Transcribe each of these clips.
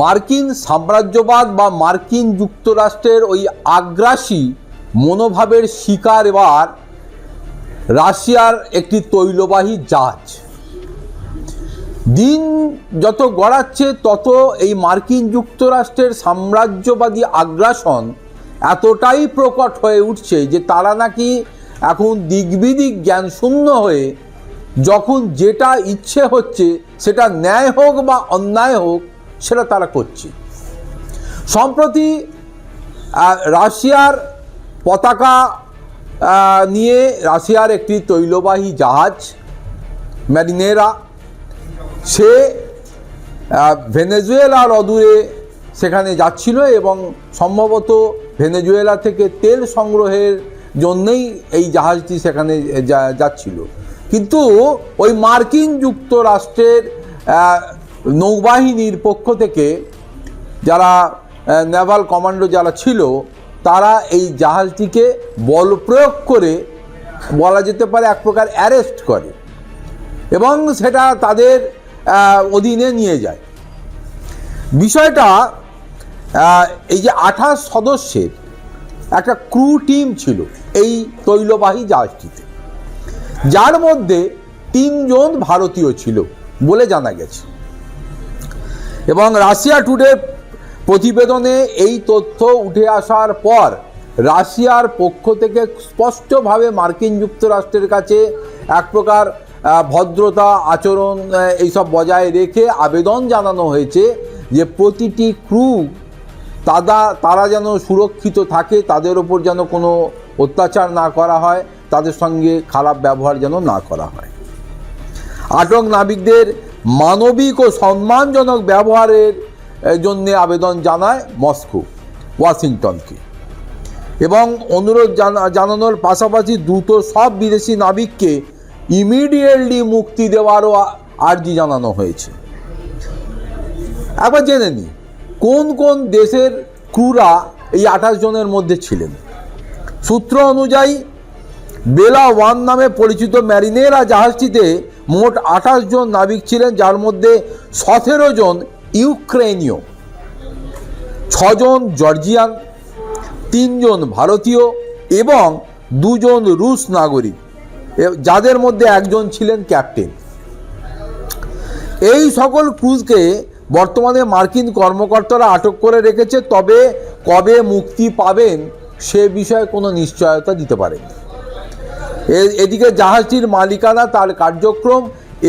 মার্কিন সাম্রাজ্যবাদ বা মার্কিন যুক্তরাষ্ট্রের ওই আগ্রাসী মনোভাবের শিকার এবার রাশিয়ার একটি তৈলবাহী জাহাজ। দিন যত গড়াচ্ছে তত এই মার্কিন যুক্তরাষ্ট্রের সাম্রাজ্যবাদী আগ্রাসন এতটাই প্রকট হয়ে উঠছে যে তারা নাকি এখন দিগ্বিদিক জ্ঞান শূন্য হয়ে যখন যেটা ইচ্ছে হচ্ছে সেটা ন্যায় হোক বা অন্যায় হোক সেটা তারা করছে। সম্প্রতি রাশিয়ার পতাকা নিয়ে রাশিয়ার একটি তৈলবাহী জাহাজ ম্যারিনেরা সে ভেনেজুয়েলার অদূরে সেখানে যাচ্ছিল এবং সম্ভবত ভেনেজুয়েলা থেকে তেল সংগ্রহের জন্যই এই জাহাজটি সেখানে যাচ্ছিল। কিন্তু ওই মার্কিন যুক্তরাষ্ট্রের নৌবাহিনীর পক্ষ থেকে যারা নেভাল কমান্ডো যারা ছিল তারা এই জাহাজটিকে বল প্রয়োগ করে বলা যেতে পারে এক প্রকার অ্যারেস্ট করে এবং সেটা তাদের অধীনে নিয়ে যায়। বিষয়টা এই যে 28 সদস্যের একটা ক্রু টিম ছিল এই তৈলবাহী জাহাজটিতে, যার মধ্যে 3 জন ভারতীয় ছিল বলে জানা গেছে। এবং রাশিয়া টুডে প্রতিবেদনে এই তথ্য উঠে আসার পর রাশিয়ার পক্ষ থেকে স্পষ্টভাবে মার্কিন যুক্তরাষ্ট্রের কাছে এক প্রকার ভদ্রতা আচরণ এইসব বজায় রেখে আবেদন জানানো হয়েছে যে প্রতিটি ক্রু তারা যেন সুরক্ষিত থাকে, তাদের ওপর যেন কোনো অত্যাচার না করা হয়, তাদের সঙ্গে খারাপ ব্যবহার যেন না করা হয়। আটক নাবিকদের মানবিক ও সম্মানজনক ব্যবহারের জন্য আবেদন জানায় মস্কো ওয়াশিংটনকে এবং অনুরোধ জানানোর পাশাপাশি দ্রুত সব বিদেশি নাবিককে ইমিডিয়েটলি মুক্তি দেওয়ারও আর্জি জানানো হয়েছে। একবার জেনে নিই কোন কোন দেশের ক্রুরা এই 28 জনের মধ্যে ছিলেন। সূত্র অনুযায়ী বেলা 1 নামে পরিচিত ম্যারিনেরা জাহাজটিতে মোট 28 জন নাবিক ছিলেন, যার মধ্যে 17 জন ইউক্রেনীয়, 6 জন জর্জিয়ান, 3 জন ভারতীয় এবং 2 জন রুশ নাগরিক, যাদের মধ্যে একজন ছিলেন ক্যাপ্টেন। এই সকল ক্রুজকে বর্তমানে মার্কিন কর্মকর্তারা আটক করে রেখেছে, তবে কবে মুক্তি পাবেন সে বিষয়ে কোনো নিশ্চয়তা দিতে পারেন। এদিকে জাহাজটির মালিকানা, তার কার্যক্রম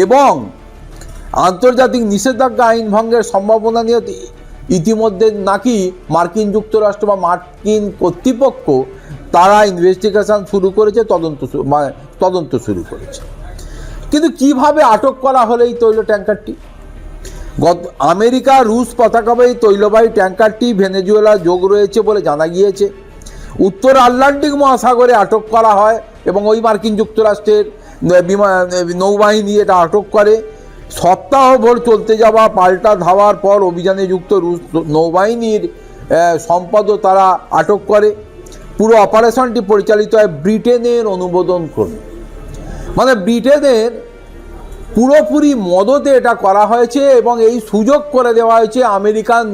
এবং আন্তর্জাতিক নিষেধাজ্ঞা আইন ভঙ্গের সম্ভাবনা নিয়ে ইতিমধ্যে নাকি মার্কিন যুক্তরাষ্ট্র বা মার্কিন কর্তৃপক্ষ তারা ইনভেস্টিগেশন শুরু করেছে, তদন্ত শুরু করেছে। কিন্তু কিভাবে আটক করা হলো এই তৈল ট্যাঙ্কারটি? আমেরিকা রুশ পতাকাবাহী তৈলবাহী ট্যাঙ্কারটি ভেনেজুয়েলা যোগ রয়েছে বলে জানা গিয়েছে। উত্তর আটলান্টিক মহাসাগরে আটক করা হয় এবং ওই মার্কিন যুক্তরাষ্ট্রের নৌবাহিনী এটা আটক করে। সপ্তাহভর চলতে যাওয়া পাল্টা ধাওয়ার পর অভিযানে যুক্ত রুশ নৌবাহিনীর সম্পদও তারা আটক করে। পুরো অপারেশনটি পরিচালিত হয় ব্রিটেনের অনুমোদন ক্রমে, মানে ব্রিটেনের পুরোপুরি মদতে এটা করা হয়েছে এবং এই সুযোগ করে দেওয়া হয়েছে আমেরিকান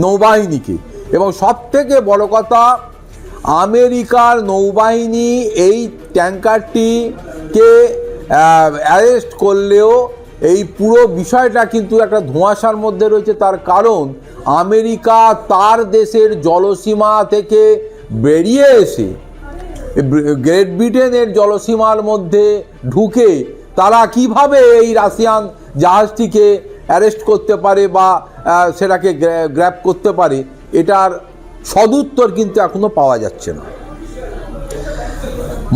নৌবাহিনীকে। এবং সবথেকে বড় কথা, আমেরিকার নৌবাহিনী এই ট্যাঙ্কারটিকে অ্যারেস্ট করলেও এই পুরো বিষয়টা কিন্তু একটা ধোঁয়াশার মধ্যে রয়েছে। তার কারণ আমেরিকা তার দেশের জলসীমা থেকে বেরিয়ে এসে গ্রেট ব্রিটেনের জলসীমার মধ্যে ঢুকে তারা কিভাবে এই রাশিয়ান জাহাজটিকে অ্যারেস্ট করতে পারে বা সেটাকে গ্র্যাব করতে পারে, এটার সদুত্তর কিন্তু এখনো পাওয়া যাচ্ছে না।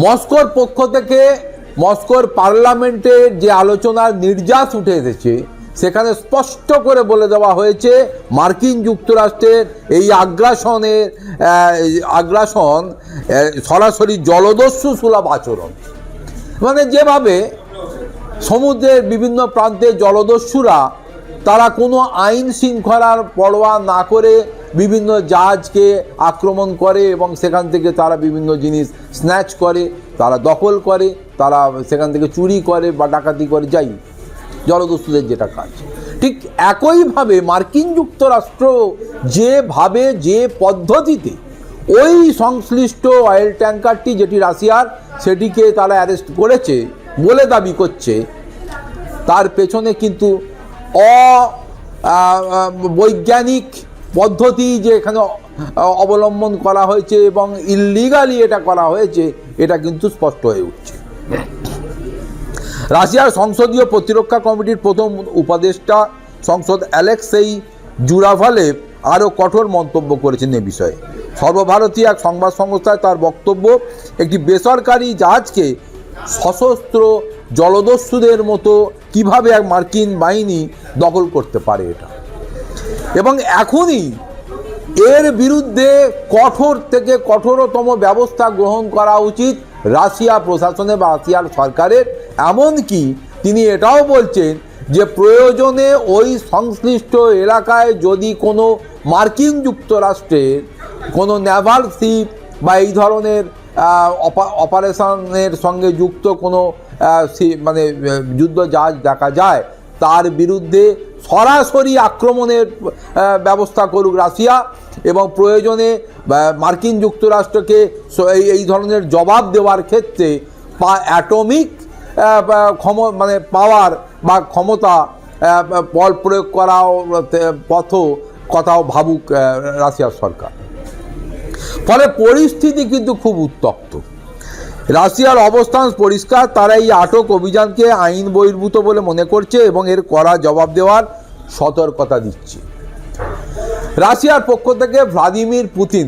মস্কোর পক্ষ থেকে মস্কোর পার্লামেন্টের যে আলোচনার নির্যাস উঠে এসেছে সেখানে স্পষ্ট করে বলে দেওয়া হয়েছে মার্কিন যুক্তরাষ্ট্রের এই আগ্রাসন সরাসরি জলদস্যু সুলভ আচরণ। মানে যেভাবে সমুদ্রের বিভিন্ন প্রান্তে জলদস্যুরা তারা কোনো আইন শৃঙ্খলার পরোয়া না করে বিভিন্ন জাহাজকে আক্রমণ করে এবং সেখান থেকে তারা বিভিন্ন জিনিস স্ন্যাচ করে, তারা দখল করে, তারা সেখান থেকে চুরি করে বা ডাকাতি করে, যাই জলদস্যুদের যেটা কাজ, ঠিক একইভাবে মার্কিন যুক্তরাষ্ট্র যেভাবে যে পদ্ধতিতে ওই সংশ্লিষ্ট অয়েল ট্যাঙ্কারটি যেটি রাশিয়ার সেটিকে তারা অ্যারেস্ট করেছে বলে দাবি করছে, তার পেছনে কিন্তু বৈজ্ঞানিক পদ্ধতি যে এখানে অবলম্বন করা হয়েছে এবং ইললিগালি এটা করা হয়েছে, এটা কিন্তু স্পষ্ট হয়ে উঠছে। রাশিয়ার সংসদীয় প্রতিরক্ষা কমিটির প্রথম উপদেষ্টা সংসদ অ্যালেক্সেই জুরাভালেভ আরও কঠোর মন্তব্য করেছেন এ বিষয়ে। সর্বভারতীয় এক সংবাদ সংস্থায় তার বক্তব্য, একটি বেসরকারি জাহাজকে সশস্ত্র জলদস্যুদের মতো কিভাবে এক মার্কিন বাহিনী দখল করতে পারে এটা, এবং এখনই এর বিরুদ্ধে কঠোর থেকে কঠোরতম ব্যবস্থা গ্রহণ করা উচিত রাশিয়া প্রশাসনে বা রাশিয়ার সরকারের। এমনকি তিনি এটাও বলছেন যে প্রয়োজনে ওই সংশ্লিষ্ট এলাকায় যদি কোনো মার্কিন যুক্তরাষ্ট্রের কোনো নেভাল শিপ বা এই ধরনের অপারেশনের সঙ্গে যুক্ত কোনো মানে যুদ্ধ জাহাজ দেখা যায়, তার বিরুদ্ধে সরাসরি আক্রমণের ব্যবস্থা করুক রাশিয়া, এবং প্রয়োজনে মার্কিন যুক্তরাষ্ট্রকে এই ধরনের জবাব দেওয়ার ক্ষেত্রে অ্যাটমিক মানে পাওয়ার বা ক্ষমতা বল প্রয়োগ করাও কথাও ভাবুক রাশিয়ার সরকার। ফলে পরিস্থিতি কিন্তু খুব উত্তপ্ত। রাশিয়ার অবস্থান পরিষ্কার, তারা এই আটক অভিযানকে আইন বহির্ভূত বলে মনে করছে এবং এর কড়া জবাব দেওয়ার সতর্কতা দিচ্ছে। রাশিয়ার পক্ষ থেকে ভ্লাদিমির পুতিন,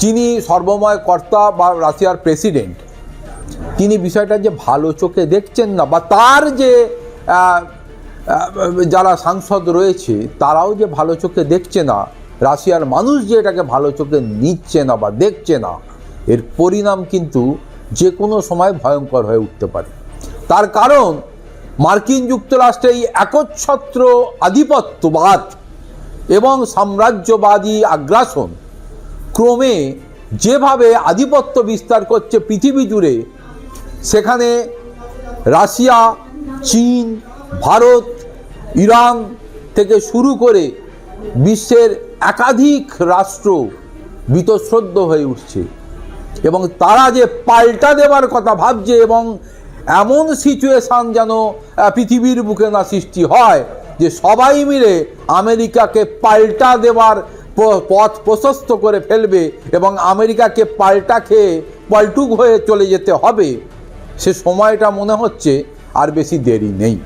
যিনি সর্বময় কর্তা বা রাশিয়ার প্রেসিডেন্ট, তিনি বিষয়টা যে ভালো চোখে দেখছেন না, বা তার যে যারা সাংসদ রয়েছে তারাও যে ভালো চোখে দেখছে না, রাশিয়ার মানুষ যে এটাকে ভালো চোখে নিচ্ছে না বা দেখছে না, এর পরিণাম কিন্তু যে কোনো সময় ভয়ঙ্কর হয়ে উঠতে পারে। তার কারণ মার্কিন যুক্তরাষ্ট্রে এই একচ্ছত্র আধিপত্যবাদ এবং সাম্রাজ্যবাদী আগ্রাসন ক্রমে যেভাবে আধিপত্য বিস্তার করছে পৃথিবী জুড়ে, সেখানে রাশিয়া, চীন, ভারত, ইরান থেকে শুরু করে বিশ্বের একাধিক রাষ্ট্র বীতশ্রদ্ধ হয়ে উঠছে এবং তারা যে পাল্টা দেবার কথা ভাবছে, এবং এমন সিচুয়েশান যেন পৃথিবীর বুকে না সৃষ্টি হয় যে সবাই মিলে আমেরিকাকে পাল্টা দেবার পথ প্রশস্ত করে ফেলবে এবং আমেরিকাকে পাল্টা খেয়ে পল্টুক হয়ে চলে যেতে হবে, সে সময়টা মনে হচ্ছে আর বেশি দেরি নেই।